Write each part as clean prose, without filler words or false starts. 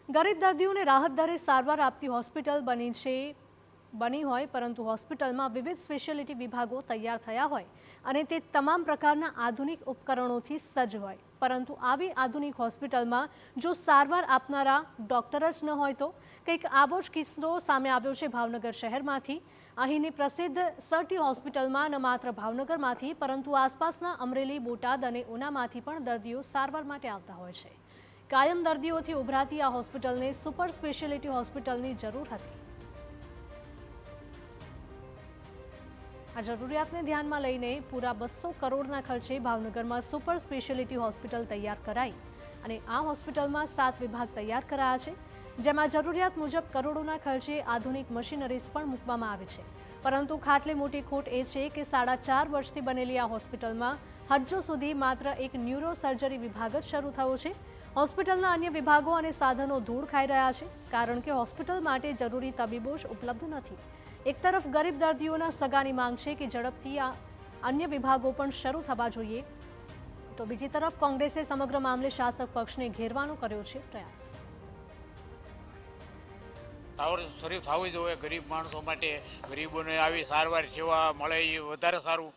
ગરીબ દર્દીઓને રાહત દરે સારવાર આપતી હોસ્પિટલ બની હોય, પરંતુ હોસ્પિટલમાં વિવિધ સ્પેશિયાલિટી વિભાગો તૈયાર થયા હોય અને તે તમામ પ્રકારના આધુનિક ઉપકરણોથી સજ્જ હોય, પરંતુ આવી આધુનિક હોસ્પિટલમાં જો સારવાર આપનારા ડોક્ટર જ ન હોય તો કંઈક આવો જ કિસ્સો સામે આવ્યો છે ભાવનગર શહેરમાંથી। અહીંની પ્રસિદ્ધ સરટી હોસ્પિટલમાં ન માત્ર ભાવનગરમાંથી પરંતુ આસપાસના અમરેલી, બોટાદ અને ઉનામાંથી પણ દર્દીઓ સારવાર માટે આવતા હોય છે। કાયમ દર્દીઓથી ઉભરાતી આ હોસ્પિટલને સુપર સ્પેશિયાલિટી હોસ્પિટલની જરૂર હતી। આ જરૂરિયાતને ધ્યાનમાં લઈને પૂરા 200 કરોડના ખર્ચે ભાવનગરમાં સુપર સ્પેશિયાલિટી હોસ્પિટલ તૈયાર કરાઈ અને આ હોસ્પિટલમાં 7 વિભાગ તૈયાર કરાયા છે, જેમાં જરૂરિયાત મુજબ કરોડોના ખર્ચે આધુનિક મશીનરીઝ પણ મૂકવામાં આવી છે। પરંતુ ખાટલી મોટી ખોટ એ છે કે 4.5 વર્ષથી બનેલી આ હોસ્પિટલમાં હજુ સુધી માત્ર એક ન્યુરો સર્જરી વિભાગ જ શરૂ થયો છે। હોસ્પિટલના અન્ય વિભાગો અને સાધનો ધૂળ ખાઈ રહ્યા છે, કારણ કે હોસ્પિટલ માટે જરૂરી તબીબો જ ઉપલબ્ધ નથી। એક તરફ ગરીબ દર્દીઓના સગાની માંગ છે કે ઝડપથી આ અન્ય વિભાગો પણ શરૂ થવા જોઈએ, તો બીજી તરફ કોંગ્રેસે સમગ્ર મામલે શાસક પક્ષને ઘેરવાનો કર્યો છે પ્રયાસ। શરૂ થવું જોઈએ ગરીબ માણસો માટે, ગરીબોને આવી સારવાર સેવા મળે એ વધારે સારું।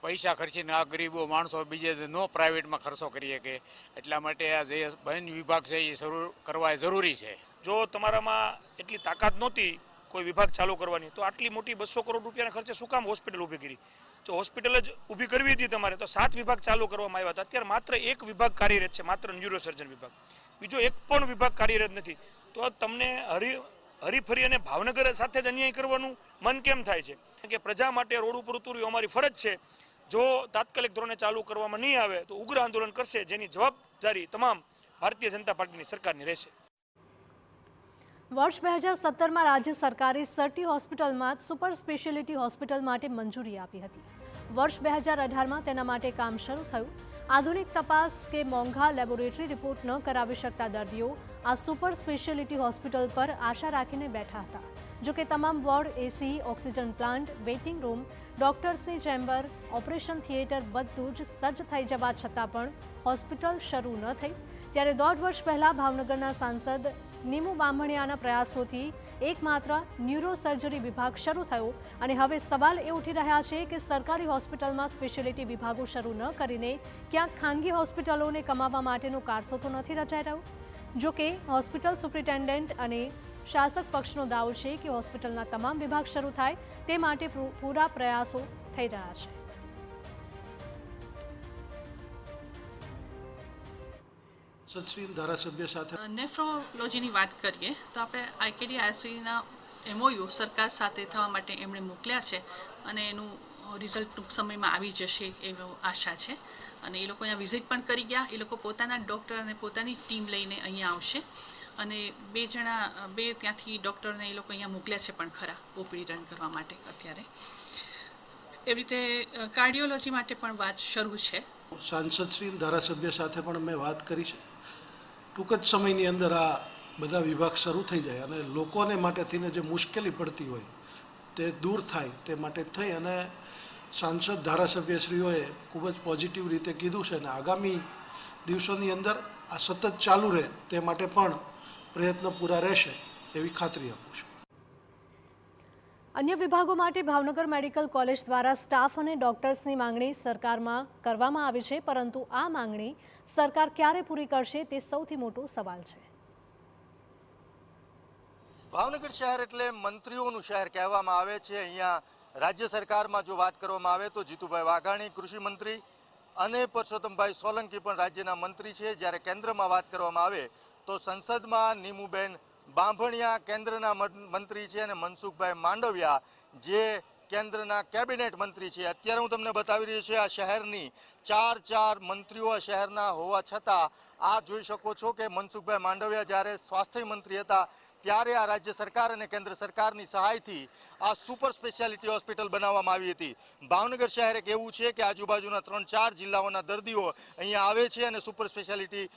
પૈસા ખર્ચીને આ ગરીબો માણસો બીજે નો પ્રાઇવેટમાં ખર્ચો કરીએ કે એટલા માટે આ જે બંધ વિભાગ છે એ શરૂ કરવા જરૂરી છે। જો તમારામાં એટલી તાકાત નહોતી કોઈ વિભાગ ચાલુ કરવાની તો આટલી મોટી 200 કરોડ રૂપિયાના ખર્ચે શું કામ હોસ્પિટલ ઊભી કરી? જો હોસ્પિટલ જ ઊભી કરવી હતી તમારે તો 7 વિભાગ ચાલુ કરવામાં આવ્યા હતા। અત્યારે માત્ર એક વિભાગ કાર્યરત છે, માત્ર ન્યુરોસર્જન વિભાગ, બીજો એક પણ વિભાગ કાર્યરત નથી। તો તમને હરીફરી અને ભાવનગર સાથે જ અન્યાય કરવાનું મન કેમ થાય છે? કે પ્રજા માટે રોડ ઉપર ઉતરવું અમારી ફરજ છે। જો તાત્કાલિક ધોરણે ચાલુ કરવામાં નહીં આવે તો ઉગ્ર આંદોલન કરશે, જેની જવાબદારી તમામ ભારતીય જનતા પાર્ટીની સરકારની રહેશે। વર્ષ 2017માં રાજ્ય સરકારે સરટી હોસ્પિટલમાં સુપર સ્પેશિયાલિટી હોસ્પિટલ માટે મંજૂરી આપી હતી। વર્ષ 2018માં તેના માટે કામ શરૂ થયું। આધુનિક તપાસ કે મોંઘા લેબોરેટરી રિપોર્ટ ન કરાવી શકતા દર્દીઓ આ સુપર સ્પેશિયાલિટી હોસ્પિટલ પર આશા રાખીને બેઠા હતા। જો કે તમામ ward, AC, oxygen plant, waiting room, ડોક્ટર્સની ચેમ્બર, ઓપરેશન થિયેટર બધું જ સજ્જ થઈ જવા છતાં પણ હોસ્પિટલ શરૂ ન થઈ। ત્યારે 1.5 વર્ષ પહેલાં ભાવનગરના સાંસદ નીમુ બાંભણિયાના પ્રયાસોથી એકમાત્ર ન્યુરો સર્જરી વિભાગ શરૂ થયો અને હવે સવાલ એ ઉઠી રહ્યા છે કે સરકારી હોસ્પિટલમાં સ્પેશિયાલિટી વિભાગો શરૂ ન કરીને ક્યાંક ખાનગી હોસ્પિટલોને કમાવવા માટેનો કારસો તો નથી રચાઈ રહ્યો? જો કે હોસ્પિટલ સુપ્રિન્ટેન્ડન્ટ અને શાસક પક્ષનો દાવો છે કે હોસ્પિટલના તમામ વિભાગ શરૂ થાય તે માટે પૂરા પ્રયાસો થઈ રહ્યા છે। ધારાસભ્ય સાથે નેફ્રોલોજીની વાત કરીએ તો આપણે IKD-IRCના MOU સરકાર સાથે થવા માટે એમણે મોકલ્યા છે અને એનું રિઝલ્ટ ટૂંક સમયમાં આવી જશે એવો આશા છે। અને એ લોકો અહીંયા વિઝિટ પણ કરી ગયા। એ લોકો પોતાના ડૉક્ટર અને પોતાની ટીમ લઈને અહીંયા આવશે અને બે ત્યાંથી ડૉક્ટરને એ લોકો અહીંયા મોકલ્યા છે પણ ખરા ઓપીડી રન કરવા માટે અત્યારે। એવી રીતે કાર્ડિયોલોજી માટે પણ વાત શરૂ છે। સાંસદ શ્રી ધારાસભ્ય સાથે પણ મેં વાત કરી છે। ટૂંક જ સમયની અંદર આ બધા વિભાગ શરૂ થઈ જાય અને લોકોને માટે થઈને જે મુશ્કેલી પડતી હોય તે દૂર થાય તે માટે થઈ અને સાંસદ ધારાસભ્યશ્રીઓએ ખૂબ જ પોઝિટિવ રીતે કીધું છે અને આગામી દિવસોની અંદર આ સતત ચાલુ રહે તે માટે પણ પ્રયત્ન પૂરા રહેશે એવી ખાતરી આપું છું। અન્ય વિભાગો માટે ભાવનગર મેડિકલ કોલેજ દ્વારા સ્ટાફ અને ડોક્ટર્સની માંગણી સરકારમાં કરવામાં આવી છે, પરંતુ આ માંગણી સરકાર ક્યારે પૂરી કરશે તે સૌથી મોટો સવાલ છે। ભાવનગર શહેર એટલે મંત્રીઓનું શહેર કહેવામાં આવે છે। અહીંયા રાજ્ય સરકારમાં જો વાત કરવામાં આવે તો જીતુભાઈ વાઘાણી કૃષિ મંત્રી અને પરસોત્તમભાઈ સોલંકી પણ રાજ્યના મંત્રી છે। જ્યારે કેન્દ્રમાં વાત કરવામાં આવે તો સંસદમાં નીમુબેન બાંભણિયા કેન્દ્રના મંત્રી છે અને મનસુખભાઈ માંડવિયા જે કેન્દ્રના કેબિનેટ મંત્રી છે। અત્યારે હું તમને બતાવી રહ્યો છું આ શહેરની ચાર મંત્રીઓ આ શહેરના હોવા છતાં આ જોઈ શકો છો કે મનસુખભાઈ માંડવિયા જ્યારે સ્વાસ્થ્ય મંત્રી હતા ત્યારે આ રાજ્ય સરકાર અને કેન્દ્ર સરકારની સહાયથી આ સુપર સ્પેશિયાલિટી હોસ્પિટલ બનાવવામાં આવી હતી। ભાવનગર શહેર એક એવું છે કે આજુબાજુના 3-4 જિલ્લાઓના દર્દીઓ અહીંયા આવે છે અને સુપર સ્પેશિયાલિટી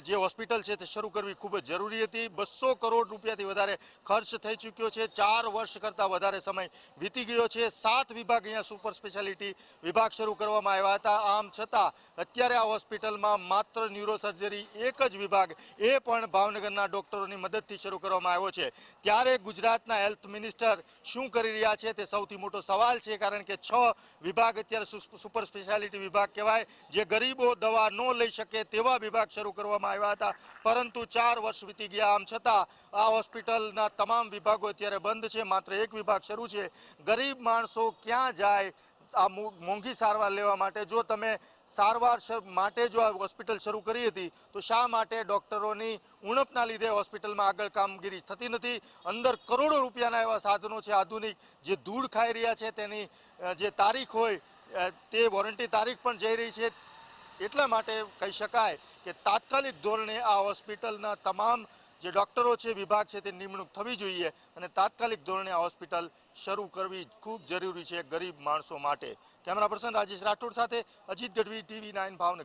જે હોસ્પિટલ છે તે શરૂ કરવી ખૂબ જ જરૂરી હતી। 200 કરોડ રૂપિયાથી વધારે ખર્ચ થઈ ચૂક્યો છે। 4 વર્ષ કરતાં વધારે સમય વીતી ગયો છે। 7 વિભાગ અહીંયા સુપર સ્પેશિયાલિટી વિભાગ શરૂ કરવામાં આવ્યા હતા। આમ છતાં અત્યારે આ હોસ્પિટલમાં માત્ર ન્યુરોસર્જરી એક જ વિભાગ, એ પણ ભાવનગરના ડૉક્ટરોની મદદથી શરૂ કરવામાં આવ્યો છે. ત્યારે ગુજરાતના હેલ્થ મિનિસ્ટર શું કરી રહ્યા છે તે સૌથી મોટો સવાલ છે, કારણ કે 6 વિભાગ અત્યારે સુપર સ્પેશિયાલિટી વિભાગ કહેવાય, જે ગરીબો દવા ન લઈ શકે તેવા વિભાગ શરૂ કરવામાં આવ્યા હતા, પરંતુ 4 વર્ષ વીતી ગયા. આમ છતાં આ હોસ્પિટલના તમામ વિભાગો અત્યારે બંધ છે, માત્ર એક વિભાગ શરૂ છે. ગરીબ માણસો ક્યાં જાય આ મોંઘી સારવાર લેવા માટે? જો તમે સારવાર માટે જો આ હોસ્પિટલ શરૂ કરી હતી તો શા માટે ડૉક્ટરોની ઉણપના લીધે હોસ્પિટલમાં આગળ કામગીરી થતી નથી? અંદર કરોડો રૂપિયાના એવા સાધનો છે આધુનિક, જે ધૂળ ખાઈ રહ્યા છે, તેની જે તારીખ હોય તે વોરંટી તારીખ પણ જઈ રહી છે. એટલા માટે કહી શકાય કે તાત્કાલિક ધોરણે આ હોસ્પિટલના તમામ જે ડૉક્ટરો છે, વિભાગ છે, તે નિમણૂક થવી જોઈએ અને તાત્કાલિક ધોરણે આ હોસ્પિટલ શરૂ કરવી ખૂબ જરૂરી છે ગરીબ માણસો માટે. કેમેરા પર્સન રાજેશ રાઠોડ સાથે અજીત ગઢવી, TV9 ભાવનગર.